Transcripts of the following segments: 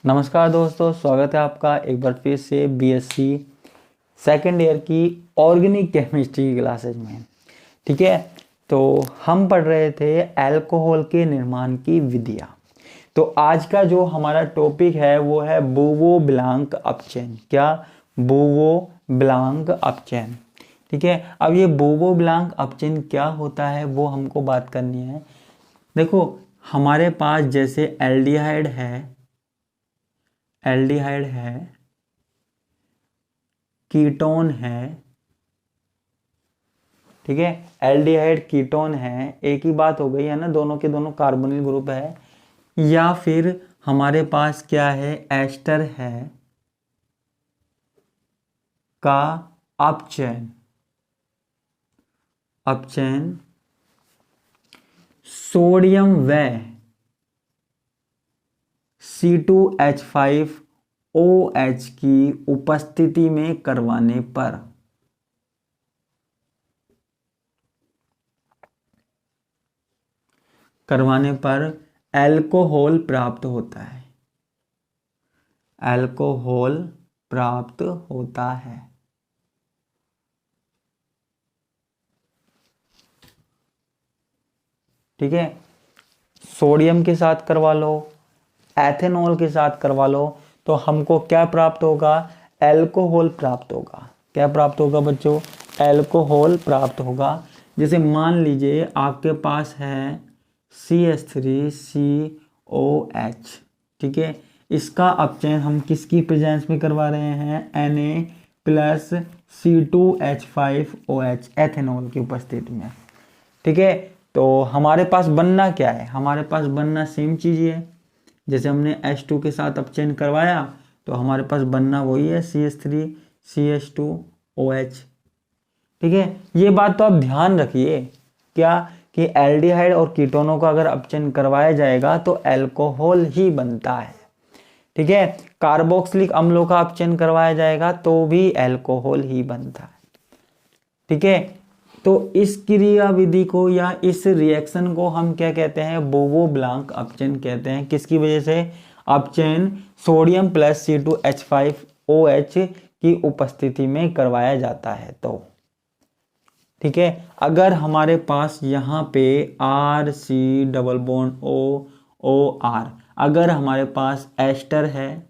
नमस्कार दोस्तों, स्वागत है आपका एक बार फिर से बीएससी सेकेंड ईयर की ऑर्गेनिक केमिस्ट्री की क्लासेज में। ठीक है, तो हम पढ़ रहे थे अल्कोहल के निर्माण की विधियाँ। तो आज का जो हमारा टॉपिक है वो है बूवो-ब्लांक अपचयन। क्या? बूवो-ब्लांक अपचयन। ठीक है, अब ये बूवो-ब्लांक अपचयन क्या होता है वो हमको बात करनी है। देखो, हमारे पास जैसे एल्डिहाइड है, कीटोन है। ठीक है, एल्डिहाइड कीटोन है, एक ही बात हो गई है ना, दोनों के दोनों कार्बोनिल ग्रुप है। या फिर हमारे पास क्या है, एस्टर है का अपचयन सोडियम व C2H5OH की उपस्थिति में करवाने पर अल्कोहल प्राप्त होता है। अल्कोहल प्राप्त होता है। ठीक है, सोडियम के साथ करवा लो, एथेनॉल के साथ करवा लो, तो हमको क्या प्राप्त होगा? अल्कोहल प्राप्त होगा। क्या प्राप्त होगा बच्चों? अल्कोहल प्राप्त होगा। जैसे मान लीजिए आपके पास है CH3COH। ठीक है, इसका अपचयन हम किसकी प्रेजेंस में करवा रहे हैं? Na+C2H5OH एथेनॉल की उपस्थिति में। ठीक है, तो हमारे पास बनना क्या है? हमारे पास बनना सेम चीज़ ही है। जैसे हमने H2 के साथ अपचयन करवाया तो हमारे पास बनना वही है, CH3CH2OH। ठीक है, ये बात तो आप ध्यान रखिए, क्या कि एल्डिहाइड और कीटोनों का अगर अपचयन करवाया जाएगा तो अल्कोहल ही बनता है। ठीक है, कार्बोक्सिलिक अम्लों का अपचयन करवाया जाएगा तो भी अल्कोहल ही बनता है। ठीक है, तो इस क्रिया विधि को या इस रिएक्शन को हम क्या कहते हैं? बूवो-ब्लांक अपचयन कहते हैं। किसकी वजह से? अपचयन सोडियम प्लस C2H5OH की उपस्थिति में करवाया जाता है तो। ठीक है, अगर हमारे पास यहाँ पे RC≡OOR, अगर हमारे पास एस्टर है,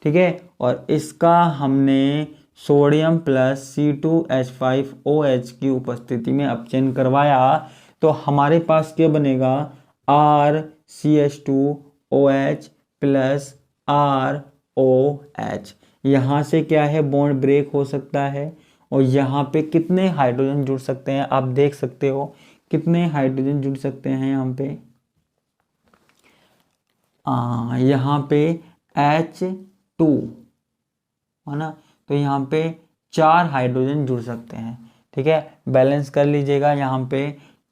ठीक है, और इसका हमने सोडियम प्लस C2H5OH की उपस्थिति में अपचयन करवाया तो हमारे पास क्या बनेगा? RCH2OH plus ROH। यहाँ से क्या है, बॉन्ड ब्रेक हो सकता है और यहाँ पे कितने हाइड्रोजन जुड़ सकते हैं आप देख सकते हो। कितने हाइड्रोजन जुड़ सकते हैं यहाँ पे? यहाँ पे H2 है ना, तो यहाँ पे 4 हाइड्रोजन जुड़ सकते हैं। ठीक है, बैलेंस कर लीजिएगा यहाँ पे।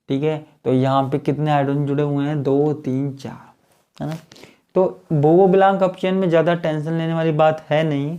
ठीक है, तो यहाँ पे कितने हाइड्रोजन जुड़े हुए हैं? 2 3 4, है ना। तो बूवो-ब्लांक अपचयन में ज़्यादा टेंशन लेने वाली बात है नहीं।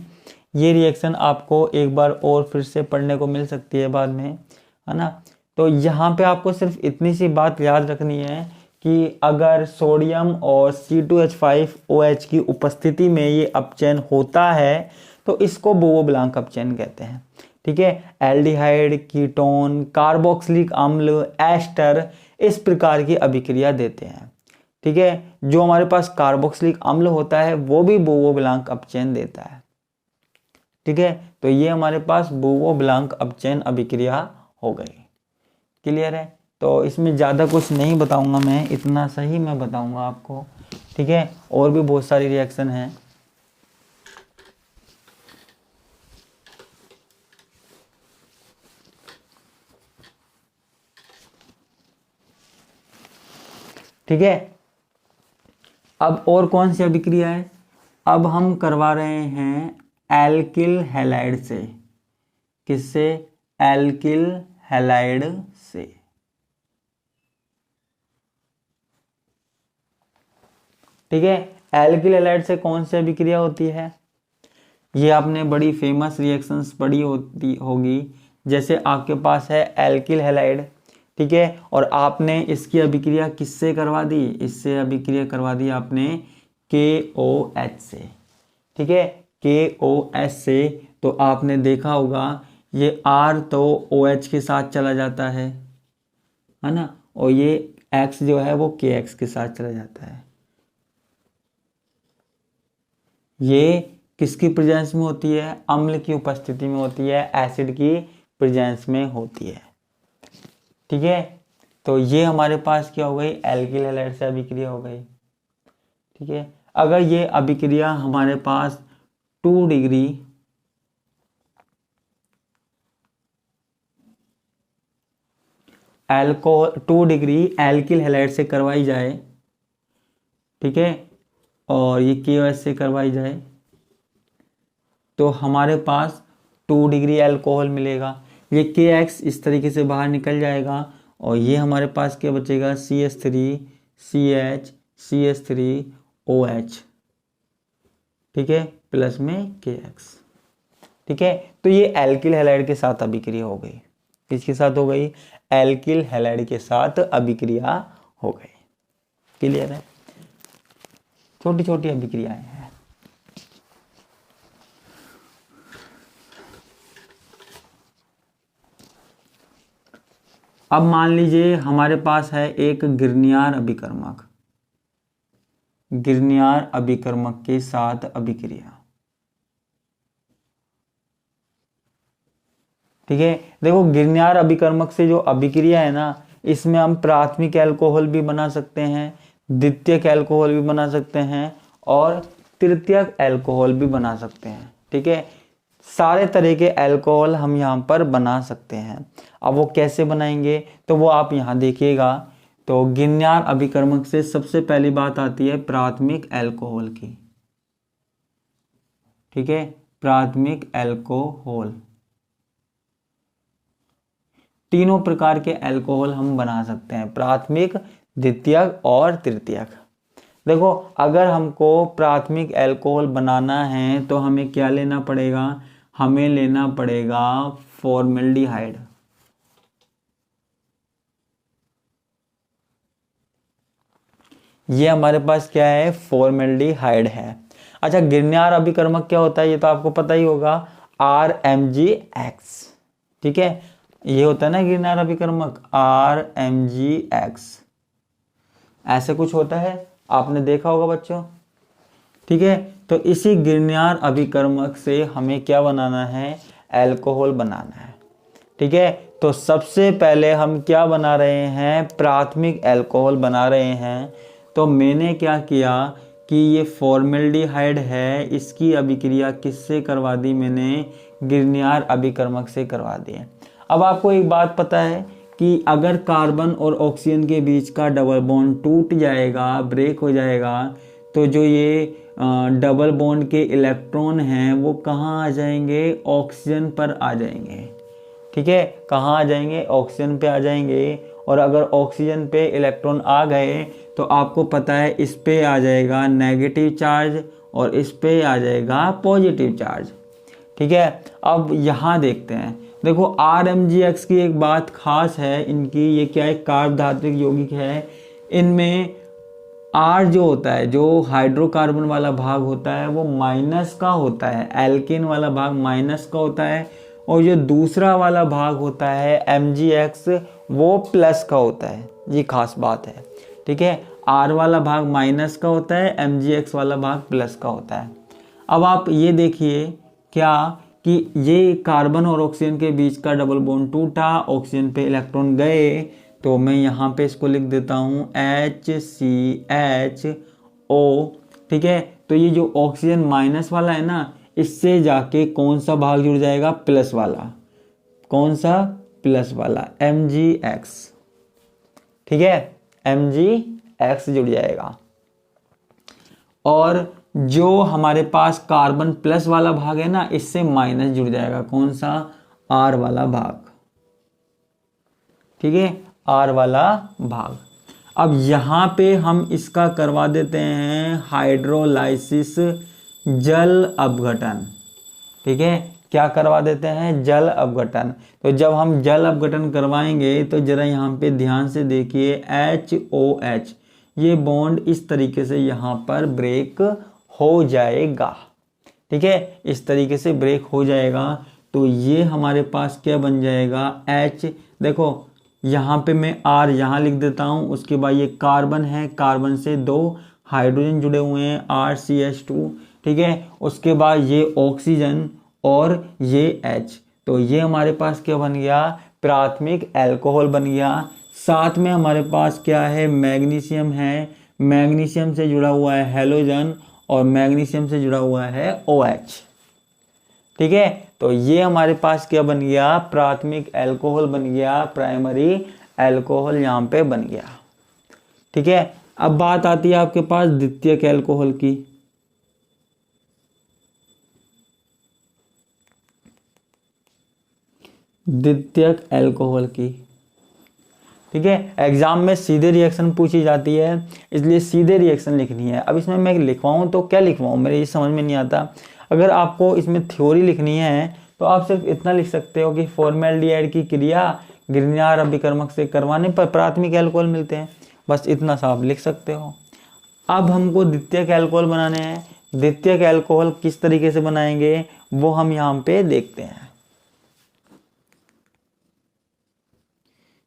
ये रिएक्शन आपको एक बार और फिर से पढ़ने को मिल सकती है बाद में, है ना। तो यहाँ पे आपको सिर्फ इतनी सी बात याद रखनी है कि अगर सोडियम और C2H5OH की उपस्थिति में ये अपचयन होता है तो इसको बूवो-ब्लांक अपचयन कहते हैं। ठीक है, एल्डिहाइड, कीटोन, कार्बोक्सिलिक अम्ल, एस्टर इस प्रकार की अभिक्रिया देते हैं। ठीक है, जो हमारे पास कार्बोक्सिलिक अम्ल होता है वो भी बूवो-ब्लांक अपचयन देता है। ठीक है, तो ये हमारे पास बूवो-ब्लांक अपचयन अभिक्रिया हो गई। क्लियर है? तो इसमें ज़्यादा कुछ नहीं बताऊंगा मैं, इतना सही मैं बताऊंगा आपको। ठीक है, और भी बहुत सारी रिएक्शन हैं। ठीक है, अब और कौन सी अभिक्रिया है? अब हम करवा रहे हैं एल्किल हैलाइड से। किससे? एल्किल हैलाइड से। ठीक है, एल्किल हैलाइड से कौन सी अभिक्रिया होती है? ये आपने बड़ी फेमस रिएक्शंस पढ़ी होगी। जैसे आपके पास है एल्किल हैलाइड, ठीक है, और आपने इसकी अभिक्रिया किससे करवा दी? इससे अभिक्रिया करवा दी आपने KOH से, ठीक है, KOH से। तो आपने देखा होगा ये R तो OH के साथ चला जाता है ना, और ये X जो है वो KX के साथ चला जाता है। ये किसकी प्रेजेंस में होती है? अम्ल की उपस्थिति में होती है, एसिड की प्रेजेंस में होती है, ठीक है। तो ये हमारे पास क्या हो गई? एल्किल हैलाइड से अभिक्रिया हो गई, ठीक है। अगर ये अभिक्रिया हमारे पास 2 डिग्री एल्किल हैलाइड से करवाई जाए, ठीक है, और ये KOH से करवाई जाए, तो हमारे पास 2 डिग्री अल्कोहल मिलेगा। ये KX इस तरीके से बाहर निकल जाएगा और ये हमारे पास क्या बचेगा? CH3 CH CH3 OH, ठीक है, प्लस में KX, ठीक है। तो ये एल्किल हैलाइड के साथ अभिक्रिया हो गई। किसके साथ हो गई? एल्किल हैलाइड के साथ अभिक्रिया हो गई। क्लियर है? छोटी छोटी अभिक्रियाएं हैं। अब मान लीजिए हमारे पास है एक गिरनियार अभिकर्मक, गिरनियार अभिकर्मक के साथ अभिक्रिया, ठीक है। देखो गिरनियार अभिकर्मक से जो अभिक्रिया है ना, इसमें हम प्राथमिक अल्कोहल भी बना सकते हैं, द्वितीयक अल्कोहल भी बना सकते हैं और तृतीयक अल्कोहल भी बना सकते हैं, ठीक है। सारे तरह के अल्कोहल हम यहाँ पर बना सकते हैं। अब वो कैसे बनाएंगे तो वो आप यहाँ देखिएगा। तो गिरनियार अभिकर्मक से सबसे पहली बात आती है प्राथमिक अल्कोहल की, ठीक है, प्राथमिक अल्कोहल। तीनों प्रकार के अल्कोहल हम बना सकते हैं, प्राथमिक, द्वितीयक और तृतीयक। देखो अगर हमको प्राथमिक अल्कोहल बनाना है तो हमें क्या लेना पड़ेगा? हमें लेना पड़ेगा फॉर्मेल्डिहाइड, ये हमारे पास क्या है? फॉर्मेल्डिहाइड है। अच्छा गिरनियार अभिकर्मक क्या होता है ये तो आपको पता ही होगा, RMgX, ठीक है। ये होता है ना गिरनियार अभिकर्मक RMgX, ऐसे कुछ होता है, आपने देखा होगा बच्चों, ठीक है। तो इसी गिरनियार अभिकर्मक से हमें क्या बनाना है? अल्कोहल बनाना है, ठीक है। तो सबसे पहले हम क्या बना रहे हैं? प्राथमिक अल्कोहल बना रहे हैं। तो मैंने क्या किया कि ये फॉर्मेल्डिहाइड है, इसकी अभिक्रिया किससे करवा दी? मैंने गिरनियार अभिकर्मक से करवा दी है। अब आपको एक बात पता है कि अगर कार्बन और ऑक्सीजन के बीच का डबल बॉन्ड टूट जाएगा, ब्रेक हो जाएगा, तो जो ये डबल बॉन्ड के इलेक्ट्रॉन हैं वो कहाँ आ जाएंगे? ऑक्सीजन पर आ जाएंगे, ठीक है। कहाँ आ जाएंगे? ऑक्सीजन पे आ जाएंगे। और अगर ऑक्सीजन पे इलेक्ट्रॉन आ गए तो आपको पता है इस पे आ जाएगा नेगेटिव चार्ज और इस पे आ जाएगा पॉजिटिव चार्ज, ठीक है। अब यहाँ देखते हैं, देखो RMgX की एक बात खास है इनकी, ये क्या है? कार्बधात्विक यौगिक है। इनमें R जो होता है, जो हाइड्रोकार्बन वाला भाग होता है वो माइनस का होता है, एल्केन वाला भाग माइनस का होता है, और जो दूसरा वाला भाग होता है MgX वो प्लस का होता है। ये खास बात है, ठीक है। R वाला भाग माइनस का होता है, MgX वाला भाग प्लस का होता है। अब आप ये देखिए क्या कि ये कार्बन और ऑक्सीजन के बीच का डबल बॉन्ड टूटा, ऑक्सीजन पे इलेक्ट्रॉन गए, तो मैं यहाँ पे इसको लिख देता हूँ HCHO, ठीक है। तो ये जो ऑक्सीजन माइनस वाला है ना, इससे जाके कौन सा भाग जुड़ जाएगा? प्लस वाला। कौन सा? प्लस वाला, MgX, ठीक है, MgX जुड़ जाएगा। और जो हमारे पास कार्बन प्लस वाला भाग है ना, इससे माइनस जुड़ जाएगा, कौन सा? R वाला भाग, ठीक है, R वाला भाग। अब यहाँ पे हम इसका करवा देते हैं हाइड्रोलाइसिस, जल अपघटन, ठीक है। क्या करवा देते हैं? जल अपघटन। तो जब हम जल अपघटन करवाएंगे तो जरा यहाँ पे ध्यान से देखिए, HOH ये बॉन्ड इस तरीके से यहाँ पर ब्रेक हो जाएगा। ठीक है, इस तरीके से ब्रेक हो जाएगा। तो ये हमारे पास क्या बन जाएगा, H। देखो यहाँ पे मैं R यहाँ लिख देता हूँ, उसके बाद ये कार्बन है, कार्बन से 2 हाइड्रोजन जुड़े हुए हैं RCH2। ठीक है, उसके बाद ये ऑक्सीजन और ये H। तो ये हमारे पास क्या बन गया, प्राथमिक अल्कोहल बन गया। साथ में हमारे पास क्या है, मैग्नीशियम है, मैग्नीशियम से जुड़ा हुआ है हैलोजन और मैग्नीशियम से जुड़ा हुआ है OH। ठीक है, तो ये हमारे पास क्या बन गया, प्राथमिक अल्कोहल बन गया, प्राइमरी अल्कोहल यहाँ पे बन गया। ठीक है, अब बात आती है आपके पास द्वितीयक अल्कोहल की। द्वितीयक अल्कोहल की, ठीक है, एग्जाम में सीधे रिएक्शन पूछी जाती है, इसलिए सीधे रिएक्शन लिखनी है। अब इसमें मैं लिखवाऊँ तो क्या लिखवाऊँ, मेरे ये समझ में नहीं आता। अगर आपको इसमें थ्योरी लिखनी है तो आप सिर्फ इतना लिख सकते हो कि फॉर्मेल्डिहाइड की क्रिया ग्रिग्नार अभिकर्मक से करवाने पर प्राथमिक अल्कोहल मिलते हैं, बस इतना सा आप लिख सकते हो। अब हमको द्वितीयक अल्कोहल बनाने हैं। द्वितीयक अल्कोहल किस तरीके से बनाएंगे वो हम यहाँ पे देखते हैं।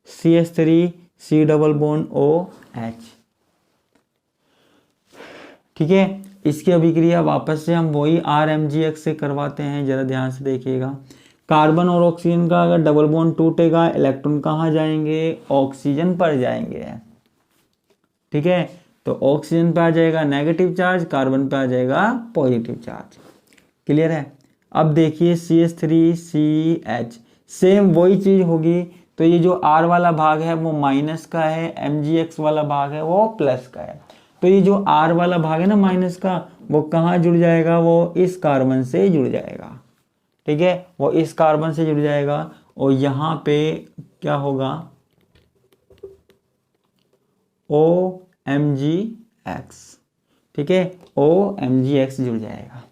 CH3 C double bond OH। ठीक है, इसकी अभिक्रिया वापस से हम वही RMgx से करवाते हैं, जरा ध्यान से देखिएगा। कार्बन और ऑक्सीजन का अगर डबल बॉन्ड टूटेगा, इलेक्ट्रॉन कहाँ जाएंगे, ऑक्सीजन पर जाएंगे। ठीक है, तो ऑक्सीजन पे आ जाएगा नेगेटिव चार्ज, कार्बन पे आ जाएगा पॉजिटिव चार्ज। क्लियर है। अब देखिए CH3CH सेम वही चीज होगी। तो ये जो R वाला भाग है वो माइनस का है, Mgx वाला भाग है वो प्लस का है। तो ये जो R वाला भाग है ना माइनस का, वो कहाँ जुड़ जाएगा, वो इस कार्बन से जुड़ जाएगा। ठीक है, वो इस कार्बन से जुड़ जाएगा और यहाँ पे क्या होगा, OMgx। ठीक है, OMgx जुड़ जाएगा।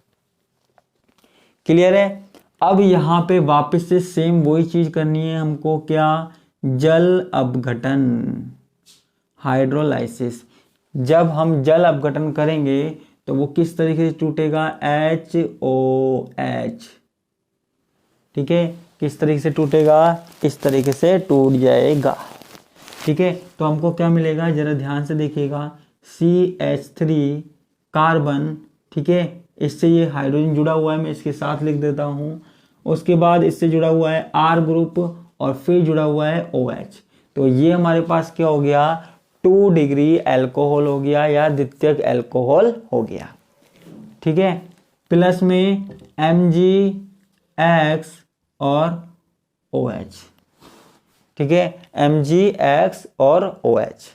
क्लियर है। अब यहाँ पे वापस से सेम वही चीज करनी है हमको, क्या, जल अपघटन, हाइड्रोलाइसिस। जब हम जल अपघटन करेंगे तो वो किस तरीके से टूटेगा, HOH। ठीक है, किस तरीके से टूटेगा, इस तरीके से टूट जाएगा। ठीक है, तो हमको क्या मिलेगा, जरा ध्यान से देखिएगा, CH3 कार्बन। ठीक है, इससे ये हाइड्रोजन जुड़ा हुआ है, मैं इसके साथ लिख देता हूँ। उसके बाद इससे जुड़ा हुआ है R ग्रुप और फिर जुड़ा हुआ है OH। तो ये हमारे पास क्या हो गया, 2 डिग्री अल्कोहल हो गया या द्वितीयक अल्कोहल हो गया। ठीक है, प्लस में MgX और OH। ठीक है, MgX और OH।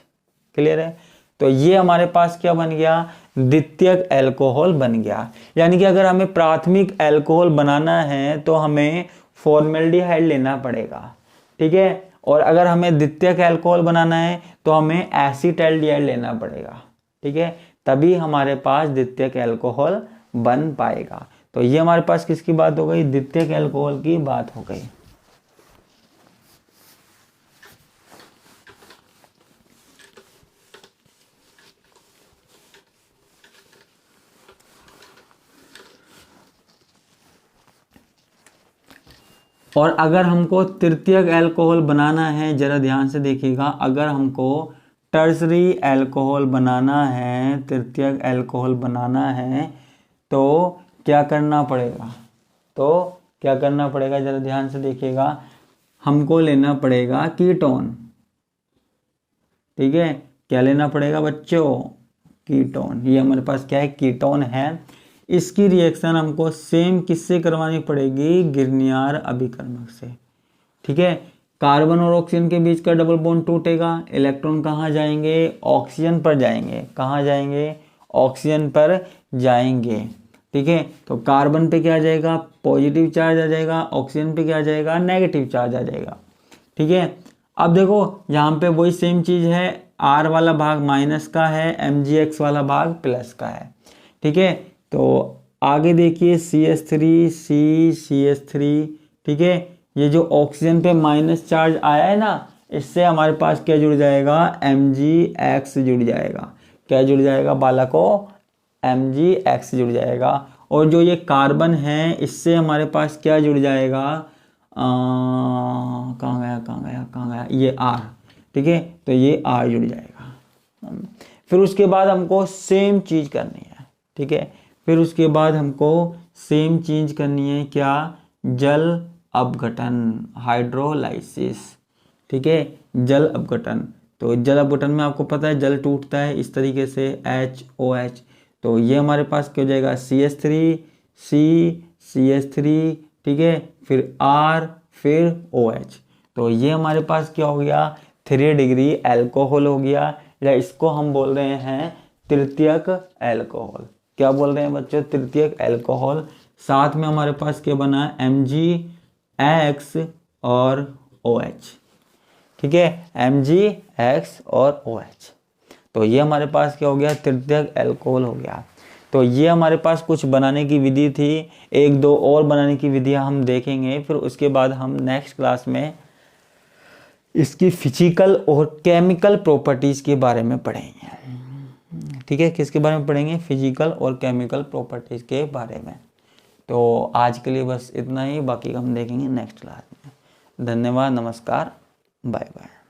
क्लियर है। तो ये हमारे पास क्या बन गया, द्वितीयक अल्कोहल बन गया। यानी कि अगर हमें प्राथमिक अल्कोहल बनाना है तो हमें फॉर्मेल्डिहाइड लेना पड़ेगा। ठीक है, और अगर हमें द्वितीयक अल्कोहल बनाना है तो हमें एसिटाल्डिहाइड लेना पड़ेगा। ठीक है, तभी हमारे पास द्वितीयक अल्कोहल बन पाएगा। तो ये हमारे पास किसकी बात हो गई, द्वितीयक अल्कोहल की बात हो गई। और अगर हमको तृतीयक अल्कोहल बनाना है, जरा ध्यान से देखिएगा, अगर हमको टर्सरी अल्कोहल बनाना है, तृतीयक अल्कोहल बनाना है तो क्या करना पड़ेगा, तो क्या करना पड़ेगा, जरा ध्यान से देखिएगा, हमको लेना पड़ेगा कीटोन। ठीक है, क्या लेना पड़ेगा बच्चों, कीटोन। ये हमारे पास क्या है, कीटोन है। इसकी रिएक्शन हमको सेम किससे करवानी पड़ेगी, गिरनियर अभिकर्मक से। ठीक है, कार्बन और ऑक्सीजन के बीच का डबल बॉन्ड टूटेगा, इलेक्ट्रॉन कहाँ जाएंगे, ऑक्सीजन पर जाएंगे। कहाँ जाएंगे, ऑक्सीजन पर जाएंगे। ठीक है, तो कार्बन पे क्या आ जाएगा, पॉजिटिव चार्ज आ जाएगा, ऑक्सीजन पे क्या आ जाएगा, नेगेटिव चार्ज आ जाएगा। ठीक है, अब देखो यहाँ पे वही सेम चीज है, R वाला भाग माइनस का है, MgX वाला भाग प्लस का है। ठीक है, तो आगे देखिए CH3 CH3। ठीक है, ये जो ऑक्सीजन पे माइनस चार्ज आया है ना, इससे हमारे पास क्या जुड़ जाएगा, MgX जुड़ जाएगा। क्या जुड़ जाएगा बालकों, MgX जुड़ जाएगा। और जो ये कार्बन है इससे हमारे पास क्या जुड़ जाएगा, कहाँ गया, ये R, ठीक है, तो ये R जुड़ जाएगा। फिर उसके बाद हमको सेम चीज करनी है, ठीक है, फिर उसके बाद हमको सेम चीज करनी है, क्या, जल अपघटन, हाइड्रोलाइसिस, ठीक है, जल अपघटन। तो जल अपघटन में आपको पता है जल टूटता है इस तरीके से HOH, तो ये हमारे पास क्या हो जाएगा, CH3, CH3, ठीक है, फिर R, फिर OH। तो ये हमारे पास क्या हो गया, 3 डिग्री एल्कोहल हो गया, या इसको हम बोल रहे हैं तृतीयक एल्कोहल। क्या बोल रहे हैं बच्चों, तृतीयक एल्कोहल। साथ में हमारे पास क्या बना, MgX और OH, ठीक है, MgX और OH। तो ये हमारे पास क्या हो गया, तृतीयक एल्कोहल हो गया। तो ये हमारे पास कुछ बनाने की विधि थी, 1-2 और बनाने की विधियां हम देखेंगे। फिर उसके बाद हम नेक्स्ट क्लास में इसकी फिजिकल और केमिकल प्रॉपर्टीज के बारे में पढ़ेंगे, ठीक है, किसके बारे में पढ़ेंगे, फिजिकल और केमिकल प्रॉपर्टीज के बारे में। तो आज के लिए बस इतना ही, बाकी हम देखेंगे नेक्स्ट क्लास में। धन्यवाद, नमस्कार, बाय बाय।